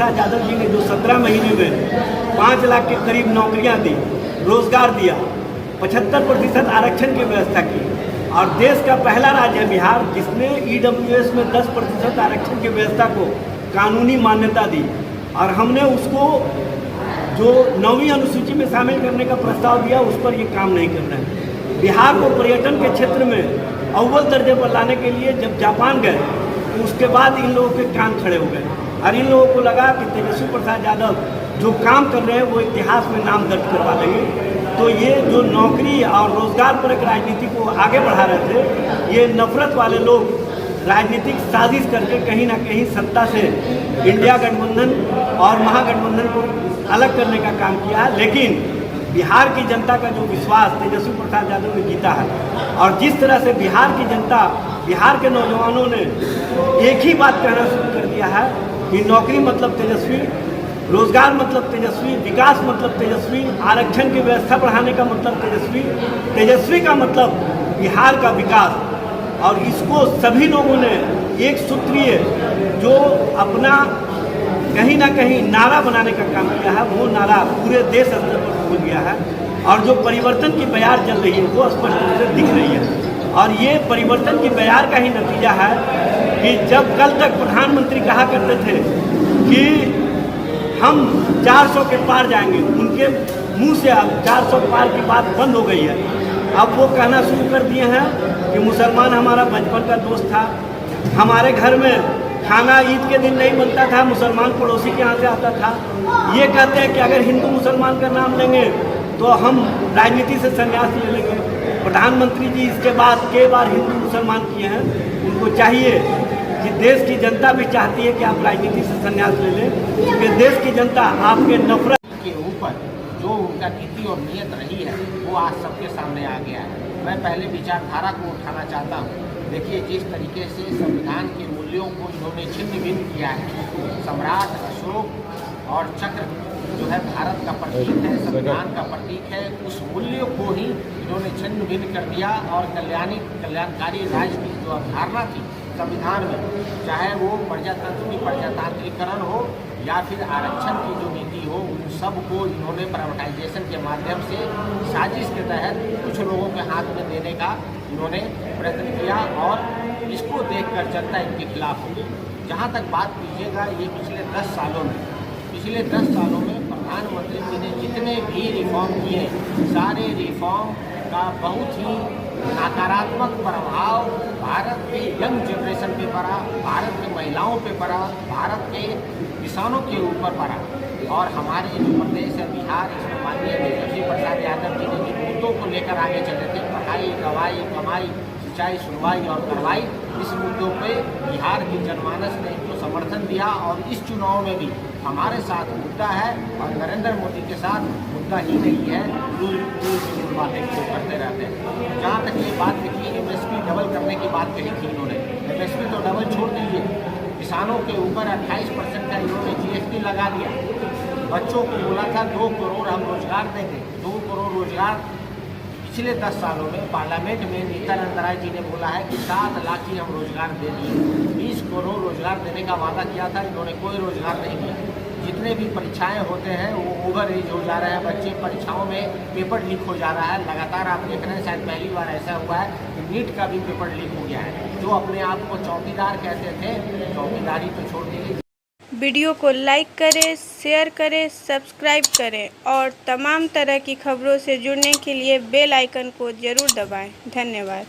प्रसाद यादव जी ने जो 17 महीने में 5 लाख के करीब नौकरियां दी, रोजगार दिया, 75% आरक्षण की व्यवस्था की, और देश का पहला राज्य है बिहार जिसने EWS में 10% आरक्षण की व्यवस्था को कानूनी मान्यता दी, और हमने उसको जो 9वीं अनुसूची में शामिल करने का प्रस्ताव दिया उस पर ये काम नहीं कर रहे हैं। बिहार को पर्यटन के क्षेत्र में अव्वल दर्जे पर लाने के लिए जब जापान गए तो उसके बाद इन लोगों के कान खड़े हो गए, और इन लोगों को लगा कि तेजस्वी प्रसाद यादव जो काम कर रहे हैं वो इतिहास में नाम दर्ज करवा देंगे। तो ये जो नौकरी और रोजगार पर एक राजनीति को आगे बढ़ा रहे थे, ये नफरत वाले लोग राजनीतिक साजिश करके कहीं ना कहीं सत्ता से इंडिया गठबंधन और महागठबंधन को अलग करने का काम किया है। लेकिन बिहार की जनता का जो विश्वास तेजस्वी प्रसाद यादव ने जीता है, और जिस तरह से बिहार की जनता, बिहार के नौजवानों ने एक ही बात कहना शुरू कर दिया है कि नौकरी मतलब तेजस्वी, रोजगार मतलब तेजस्वी, विकास मतलब तेजस्वी, आरक्षण की व्यवस्था बढ़ाने का मतलब तेजस्वी, तेजस्वी का मतलब बिहार का विकास। और इसको सभी लोगों ने एक सूत्रीय जो अपना कहीं ना कहीं नारा बनाने का काम किया है, वो नारा पूरे देश स्तर पर पहुंच गया है, और जो परिवर्तन की बयार चल रही है वो स्पष्ट रूप से दिख रही है। और ये परिवर्तन की बयार का ही नतीजा है कि जब कल तक प्रधानमंत्री कहा करते थे कि हम 400 के पार जाएंगे, उनके मुंह से अब 400 पार की बात बंद हो गई है। अब वो कहना शुरू कर दिए हैं कि मुसलमान हमारा बचपन का दोस्त था, हमारे घर में खाना ईद के दिन नहीं बनता था, मुसलमान पड़ोसी के यहाँ से आता था। ये कहते हैं कि अगर हिंदू मुसलमान का नाम लेंगे तो हम राजनीति से संन्यास ले लेंगे। प्रधानमंत्री जी इसके बाद कई बार हिंदू मुसलमान किए हैं, उनको चाहिए कि देश की जनता भी चाहती है कि आप राजनीति से संन्यास ले लें, क्योंकि देश की जनता आपके नफरत के ऊपर जो उनका नीति और नीयत रही है वो आज सबके सामने आ गया है। मैं पहले विचारधारा को उठाना चाहता हूँ। देखिए, जिस तरीके से संविधान के मूल्यों को इन्होंने छिन्न भिन्न किया है, सम्राट अशोक और चक्र जो है भारत का प्रतीक है, संविधान का प्रतीक है, उस मूल्यों को ही इन्होंने छिन्न भिन्न कर दिया। और कल्याणकारी राज्य की जो अवधारणा थी संविधान में, चाहे वो प्रजातंत्र की प्रजातांत्रिकरण हो या फिर आरक्षण की जो नीति हो, उन सब को इन्होंने प्राइवेटाइजेशन के माध्यम से साजिश के तहत कुछ लोगों के हाथ में देने का इन्होंने प्रयत्न किया, और इसको देखकर जनता इनके खिलाफ हो गई। जहाँ तक बात कीजिएगा, ये पिछले 10 सालों में प्रधानमंत्री जी ने जितने भी रिफॉर्म किए, सारे रिफॉर्म का बहुत ही नकारात्मक प्रभाव भारत के यंग जनरेशन पे पड़ा, भारत की महिलाओं पे पड़ा, भारत के किसानों के ऊपर पड़ा। और हमारे जो प्रदेश है बिहार, इसमें माननीय तेजस्वी प्रसाद यादव जी ने जिन मुद्दों को लेकर आगे चले थे, पढ़ाई, दवाई, कमाई, सिंचाई, सुनवाई और कार्रवाई, इस मुद्दों पे बिहार की जनमानस ने इनको समर्थन दिया। और इस चुनाव में भी हमारे साथ मुद्दा है, और नरेंद्र मोदी के साथ मुद्दा ही नहीं है, दूर बातें करते रहते हैं। जहाँ तक ये बात देखिए, MSP डबल करने की बात कही थी इन्होंने, MSP तो डबल छोड़ दीजिए, किसानों के ऊपर 28% का इन्होंने GST लगा दिया। बच्चों को बोला था 2 करोड़ हम रोजगार देंगे, 2 करोड़ रोजगार पिछले 10 सालों में पार्लियामेंट में नित्यानंद राय जी ने बोला है कि 7 लाख ही हम रोजगार दे दिए। 20 करोड़ रोजगार देने का वादा किया था, इन्होंने कोई रोजगार नहीं दिया। जितने भी परीक्षाएं होते हैं वो ओवर एज हो जा रहे हैं, बच्चे परीक्षाओं में पेपर लीक हो जा रहा है। लगातार आप देख रहे हैं, शायद पहली बार ऐसा हुआ है कि नीट का भी पेपर लीक हो गया है। जो अपने आप को चौकीदार कहते थे, चौकीदारी तो छोड़ दी। वीडियो को लाइक करें, शेयर करें, सब्सक्राइब करें, और तमाम तरह की खबरों से जुड़ने के लिए बेल आइकन को ज़रूर दबाएं। धन्यवाद।